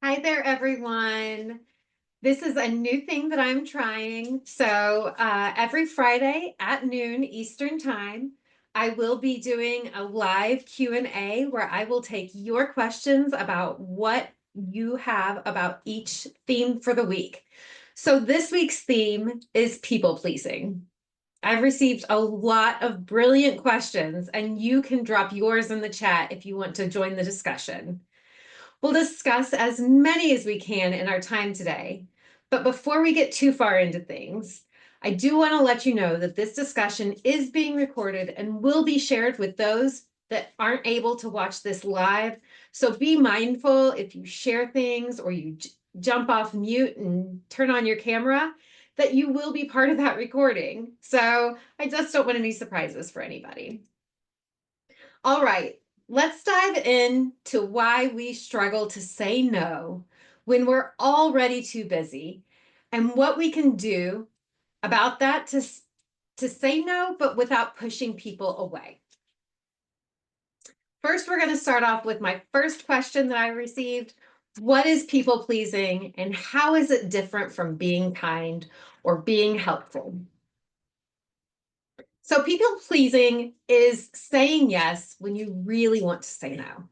Hi there, everyone. This is a new thing that I'm trying. So every Friday at noon Eastern Time, I will be doing a live Q&A where I will take your questions about what you have about each theme for the week. So this week's theme is people pleasing. I've received a lot of brilliant questions, and you can drop yours in the chat if you want to join the discussion. We'll discuss as many as we can in our time today. But before we get too far into things, I do want to let you know that this discussion is being recorded and will be shared with those that aren't able to watch this live. So be mindful if you share things or you jump off mute and turn on your camera, that you will be part of that recording. So I just don't want any surprises for anybody. All right, let's dive into why we struggle to say no when we're already too busy and what we can do about that to say no, but without pushing people away. First, we're going to start off with my first question that I received. What is people pleasing and how is it different from being kind or being helpful? So people pleasing is saying yes when you really want to say no.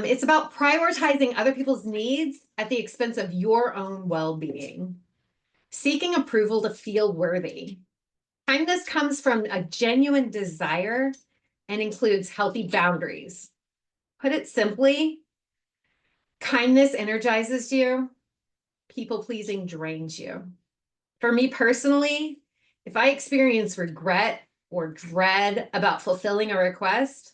It's about prioritizing other people's needs at the expense of your own well-being. Seeking approval to feel worthy. Kindness comes from a genuine desire and includes healthy boundaries. Put it simply, kindness energizes you, people-pleasing drains you. For me personally, if I experience regret or dread about fulfilling a request,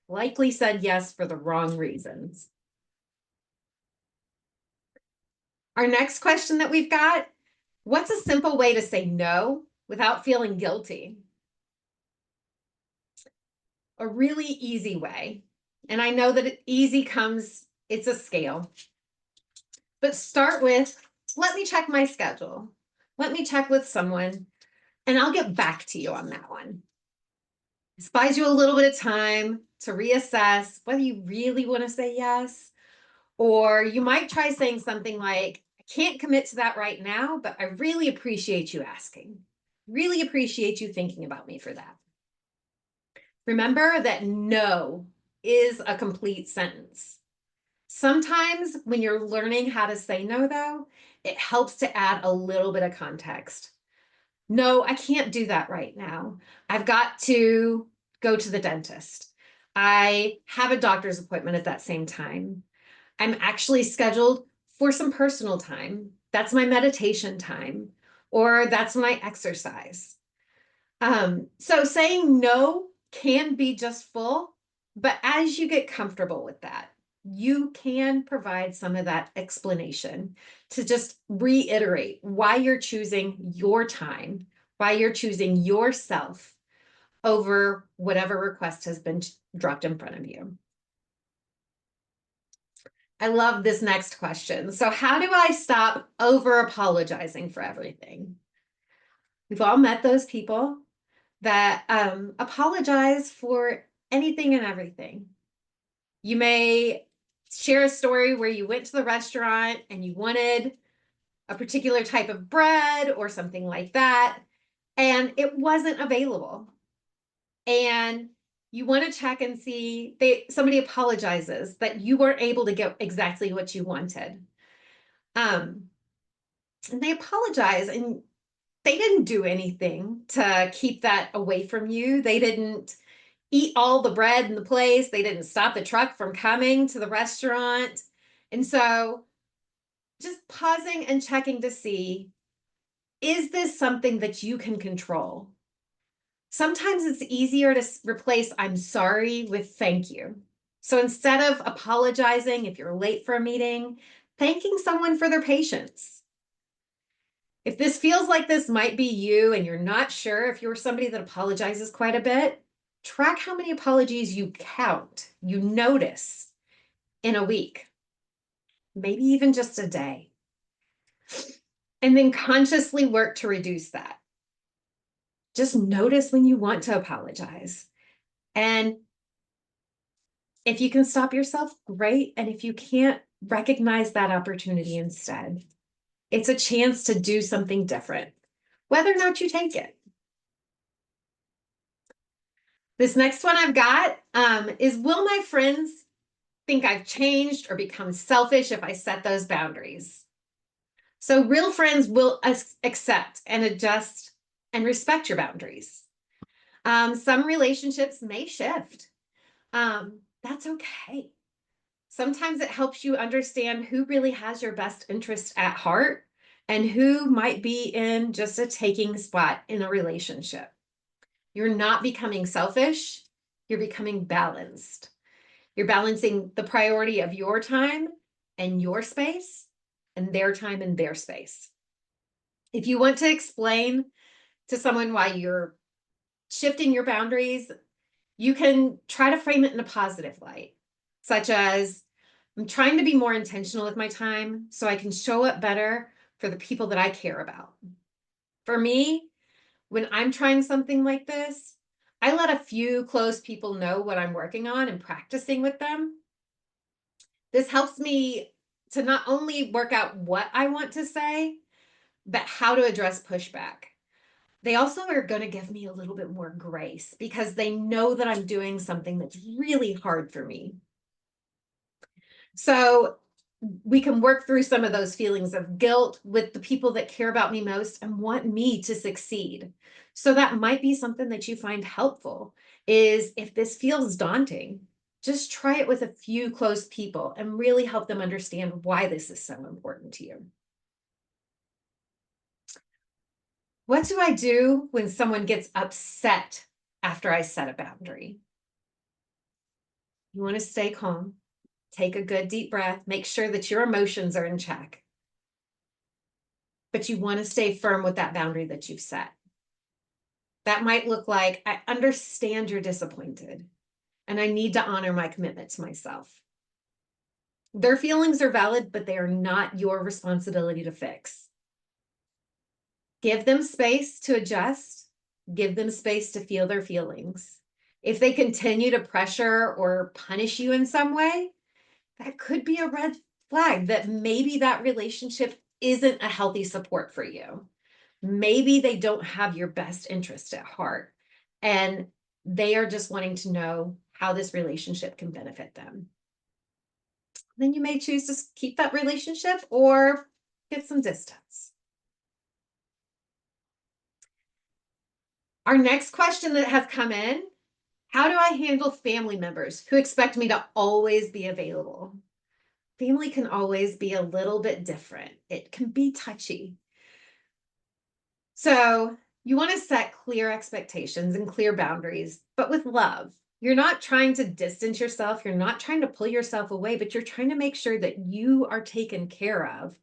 likely said yes for the wrong reasons. Our next question that we've got, what's a simple way to say no without feeling guilty? A really easy way. And I know that easy comes, it's a scale. But start with, let me check my schedule. Let me check with someone, and I'll get back to you on that one. This buys you a little bit of time to reassess whether you really want to say yes, or you might try saying something like, I can't commit to that right now, but I really appreciate you asking. Really appreciate you thinking about me for that. Remember that no is a complete sentence. Sometimes when you're learning how to say no, though, it helps to add a little bit of context. No, I can't do that right now. I've got to go to the dentist. I have a doctor's appointment at that same time. I'm actually scheduled for some personal time. That's my meditation time, or that's my exercise. So saying no can be just full, but as you get comfortable with that, you can provide some of that explanation to just reiterate why you're choosing your time, why you're choosing yourself over whatever request has been dropped in front of you. I love this next question. So how do I stop over apologizing for everything? We've all met those people that apologize for anything and everything. You may share a story where you went to the restaurant and you wanted a particular type of bread or something like that, and it wasn't available. And you want to check and see somebody apologizes that you weren't able to get exactly what you wanted. And they apologize, and they didn't do anything to keep that away from you. They didn't eat all the bread in the place. They didn't stop the truck from coming to the restaurant. And so just pausing and checking to see, is this something that you can control? Sometimes it's easier to replace I'm sorry with thank you. So instead of apologizing if you're late for a meeting, thanking someone for their patience. If this feels like this might be you and you're not sure if you're somebody that apologizes quite a bit, track how many apologies you count, you notice in a week, maybe even just a day. And then consciously work to reduce that. Just notice when you want to apologize. And if you can stop yourself, great. And if you can't, recognize that opportunity instead. It's a chance to do something different, whether or not you take it. This next one I've got is, will my friends think I've changed or become selfish if I set those boundaries? So real friends will accept and adjust and respect your boundaries. Some relationships may shift. That's okay. Sometimes it helps you understand who really has your best interest at heart and who might be in just a taking spot in a relationship. You're not becoming selfish, you're becoming balanced. You're balancing the priority of your time and your space and their time and their space. If you want to explain to someone why you're shifting your boundaries, you can try to frame it in a positive light, such as, I'm trying to be more intentional with my time so I can show up better for the people that I care about. For me, when I'm trying something like this, I let a few close people know what I'm working on and practicing with them. This helps me to not only work out what I want to say, but how to address pushback. They also are going to give me a little bit more grace because they know that I'm doing something that's really hard for me. So we can work through some of those feelings of guilt with the people that care about me most and want me to succeed. So that might be something that you find helpful, is if this feels daunting, just try it with a few close people and really help them understand why this is so important to you. What do I do when someone gets upset after I set a boundary? You want to stay calm, take a good deep breath, make sure that your emotions are in check. But you want to stay firm with that boundary that you've set. That might look like, I understand you're disappointed and I need to honor my commitment to myself. Their feelings are valid, but they are not your responsibility to fix. Give them space to adjust. Give them space to feel their feelings. If they continue to pressure or punish you in some way, that could be a red flag that maybe that relationship isn't a healthy support for you. Maybe they don't have your best interest at heart and they are just wanting to know how this relationship can benefit them. Then you may choose to keep that relationship or get some distance. Our next question that has come in: how do I handle family members who expect me to always be available? Family can always be a little bit different. It can be touchy. So you want to set clear expectations and clear boundaries, but with love. You're not trying to distance yourself. You're not trying to pull yourself away, but you're trying to make sure that you are taken care of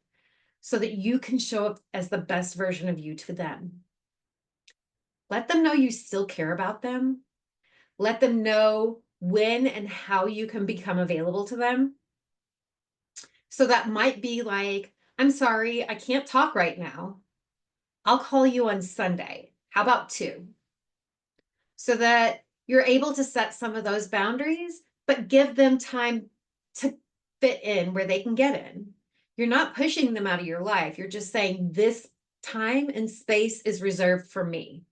so that you can show up as the best version of you to them. Let them know you still care about them. Let them know when and how you can become available to them. So that might be like, I'm sorry, I can't talk right now. I'll call you on Sunday. How about 2? So that you're able to set some of those boundaries, but give them time to fit in where they can get in. You're not pushing them out of your life. You're just saying, this time and space is reserved for me.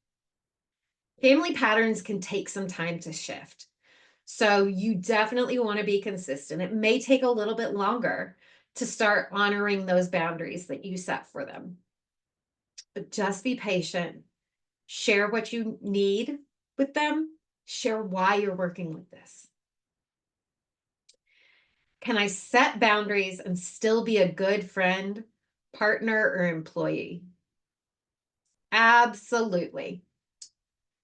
Family patterns can take some time to shift. So you definitely want to be consistent. It may take a little bit longer to start honoring those boundaries that you set for them. But just be patient. Share what you need with them. Share why you're working with this. Can I set boundaries and still be a good friend, partner, or employee? Absolutely.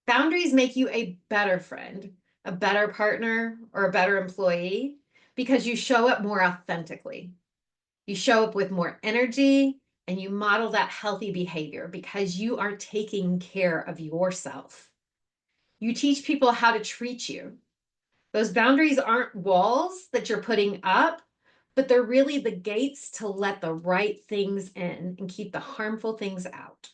Boundaries make you a better friend, a better partner, or a better employee because you show up more authentically. You show up with more energy and you model that healthy behavior because you are taking care of yourself. You teach people how to treat you. Those boundaries aren't walls that you're putting up, but they're really the gates to let the right things in and keep the harmful things out.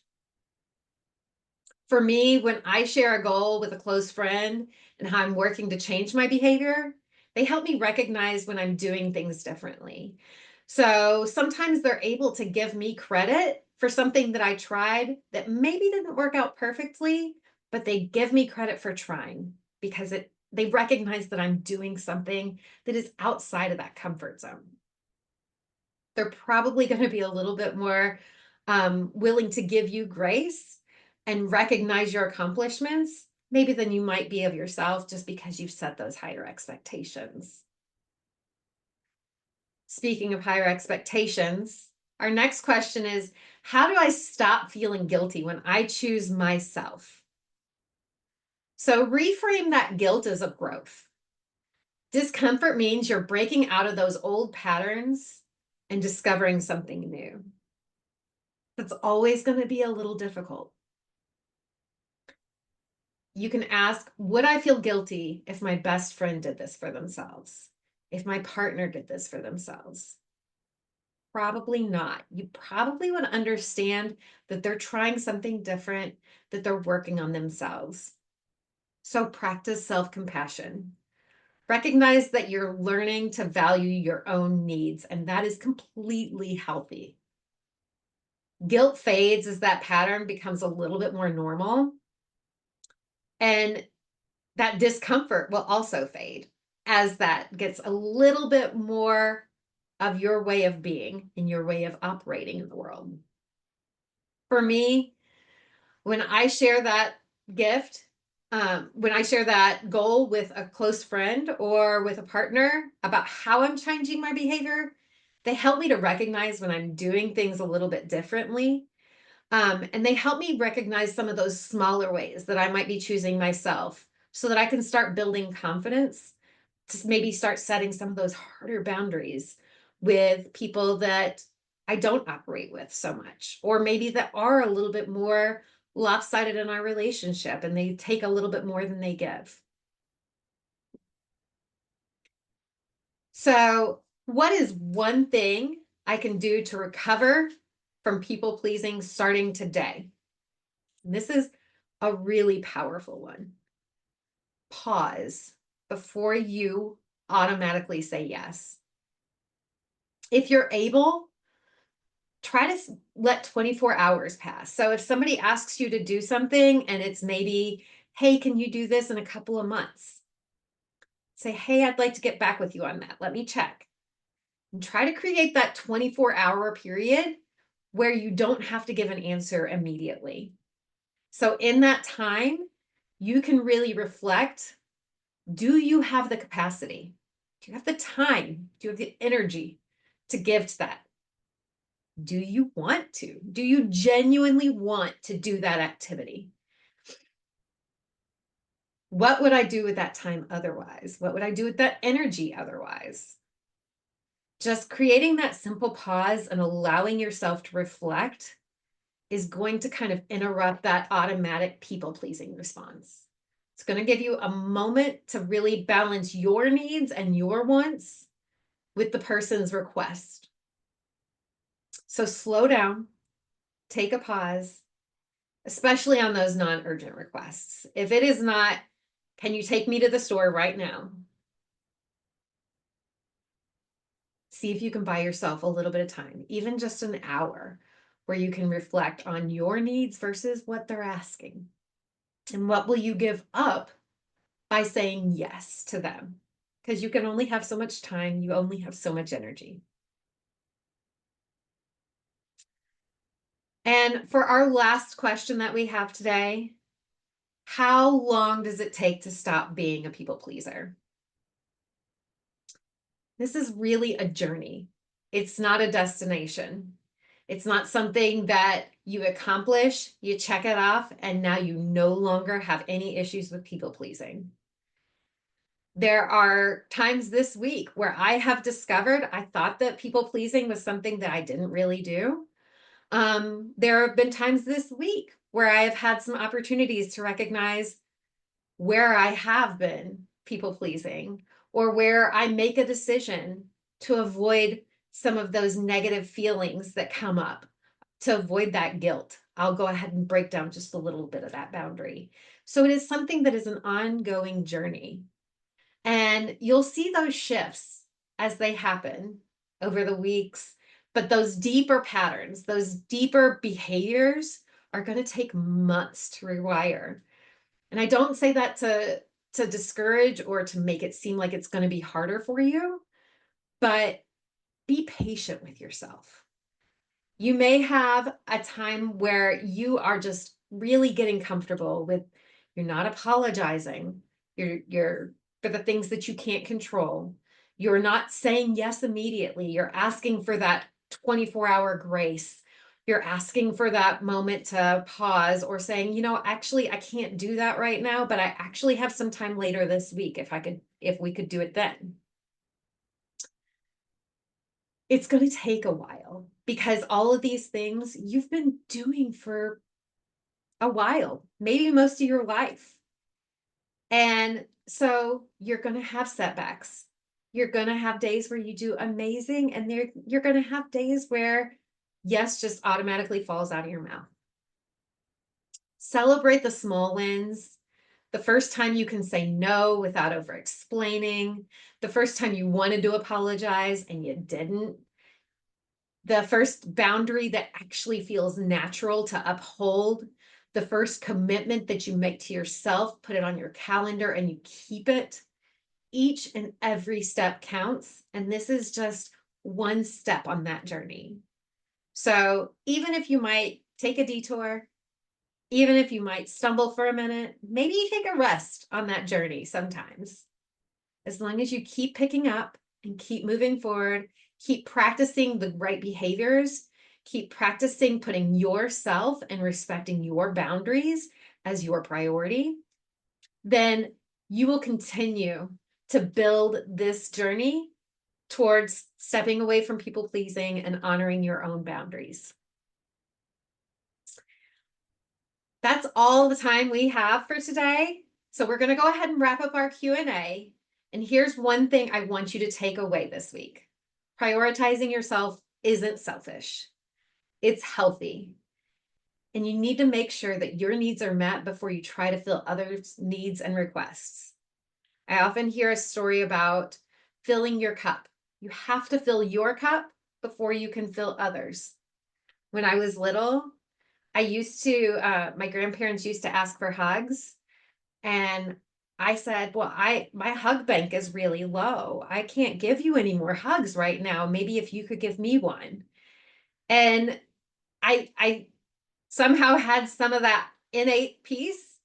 For me, when I share a goal with a close friend and how I'm working to change my behavior, They help me recognize when I'm doing things differently. So sometimes they're able to give me credit for something that I tried that maybe didn't work out perfectly, but they give me credit for trying because they recognize that I'm doing something that is outside of that comfort zone. They're probably going to be a little bit more willing to give you grace and recognize your accomplishments, maybe than you might be of yourself, just because you've set those higher expectations. Speaking of higher expectations, our next question is, how do I stop feeling guilty when I choose myself? So reframe that guilt as a growth. Discomfort means you're breaking out of those old patterns and discovering something new. That's always going to be a little difficult. You can ask, would I feel guilty if my best friend did this for themselves? If my partner did this for themselves? Probably not. You probably would understand that they're trying something different, that they're working on themselves. So practice self-compassion. Recognize that you're learning to value your own needs, and that is completely healthy. Guilt fades as that pattern becomes a little bit more normal, and that discomfort will also fade as that gets a little bit more of your way of being and your way of operating in the world. For me, when I share that gift, when I share that goal with a close friend or with a partner about how I'm changing my behavior, they help me to recognize when I'm doing things a little bit differently. And they help me recognize some of those smaller ways that I might be choosing myself so that I can start building confidence to maybe start setting some of those harder boundaries with people that I don't operate with so much, or maybe that are a little bit more lopsided in our relationship and they take a little bit more than they give. So, what is one thing I can do to recover from people pleasing starting today? And this is a really powerful one. Pause before you automatically say yes. If you're able, try to let 24 hours pass. So if somebody asks you to do something and it's maybe, hey, can you do this in a couple of months? Say, hey, I'd like to get back with you on that. Let me check. And try to create that 24-hour period where you don't have to give an answer immediately. So in that time, you can really reflect. Do you have the capacity? Do you have the time? Do you have the energy to give to that? Do you want to? Do you genuinely want to do that activity? What would I do with that time otherwise? What would I do with that energy otherwise? Just creating that simple pause and allowing yourself to reflect is going to kind of interrupt that automatic people-pleasing response. It's going to give you a moment to really balance your needs and your wants with the person's request. So slow down, take a pause, especially on those non-urgent requests. If it is not, can you take me to the store right now? See if you can buy yourself a little bit of time, even just an hour, where you can reflect on your needs versus what they're asking. And what will you give up by saying yes to them? Because you can only have so much time, you only have so much energy. And for our last question that we have today, how long does it take to stop being a people pleaser? This is really a journey. It's not a destination. It's not something that you accomplish, you check it off, and now you no longer have any issues with people pleasing. There are times this week where I have discovered I thought that people pleasing was something that I didn't really do. There have been times this week where I have had some opportunities to recognize where I have been people pleasing or where I make a decision to avoid some of those negative feelings that come up, to avoid that guilt. I'll go ahead and break down just a little bit of that boundary. So it is something that is an ongoing journey. And you'll see those shifts as they happen over the weeks. But those deeper patterns, those deeper behaviors are going to take months to rewire. And I don't say that to discourage or to make it seem like it's going to be harder for you, but be patient with yourself. You may have a time where you are just really getting comfortable with, you're not apologizing, you're for the things that you can't control. You're not saying yes immediately. You're asking for that 24-hour grace. You're asking for that moment to pause, or saying, actually, I can't do that right now, but I actually have some time later this week if we could do it then. It's going to take a while, because all of these things you've been doing for a while, maybe most of your life. And so you're going to have setbacks. You're going to have days where you do amazing, and you're going to have days where yes just automatically falls out of your mouth. Celebrate the small wins. The first time you can say no without over explaining. The first time you wanted to apologize and you didn't. The first boundary that actually feels natural to uphold. The first commitment that you make to yourself, put it on your calendar and you keep it. Each and every step counts. And this is just one step on that journey. So even if you might take a detour, even if you might stumble for a minute, maybe you take a rest on that journey sometimes. As long as you keep picking up and keep moving forward, keep practicing the right behaviors, keep practicing putting yourself and respecting your boundaries as your priority, then you will continue to build this journey towards stepping away from people pleasing and honoring your own boundaries. That's all the time we have for today. So we're going to go ahead and wrap up our Q&A. And here's one thing I want you to take away this week. Prioritizing yourself isn't selfish. It's healthy. And you need to make sure that your needs are met before you try to fill others' needs and requests. I often hear a story about filling your cup. You have to fill your cup before you can fill others. When I was little, my grandparents used to ask for hugs. And I said, well, my hug bank is really low. I can't give you any more hugs right now. Maybe if you could give me one. And I somehow had some of that innate peace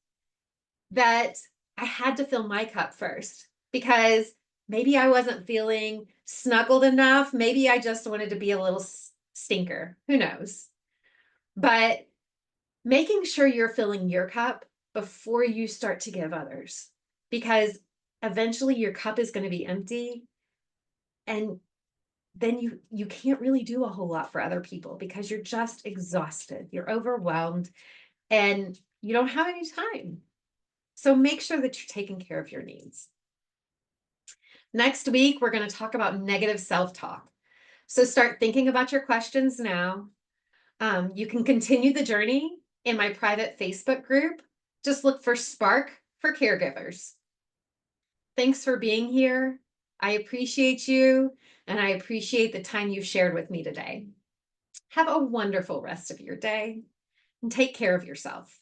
that I had to fill my cup first, because maybe I wasn't feeling snuggled enough. Maybe I just wanted to be a little stinker. Who knows? But making sure you're filling your cup before you start to give others, because eventually your cup is going to be empty, and then you can't really do a whole lot for other people because you're just exhausted, you're overwhelmed, and you don't have any time. So make sure that you're taking care of your needs. Next week, we're going to talk about negative self-talk. So start thinking about your questions now. You can continue the journey in my private Facebook group. Just look for Spark for Caregivers. Thanks for being here. I appreciate you, and I appreciate the time you shared with me today. Have a wonderful rest of your day, and take care of yourself.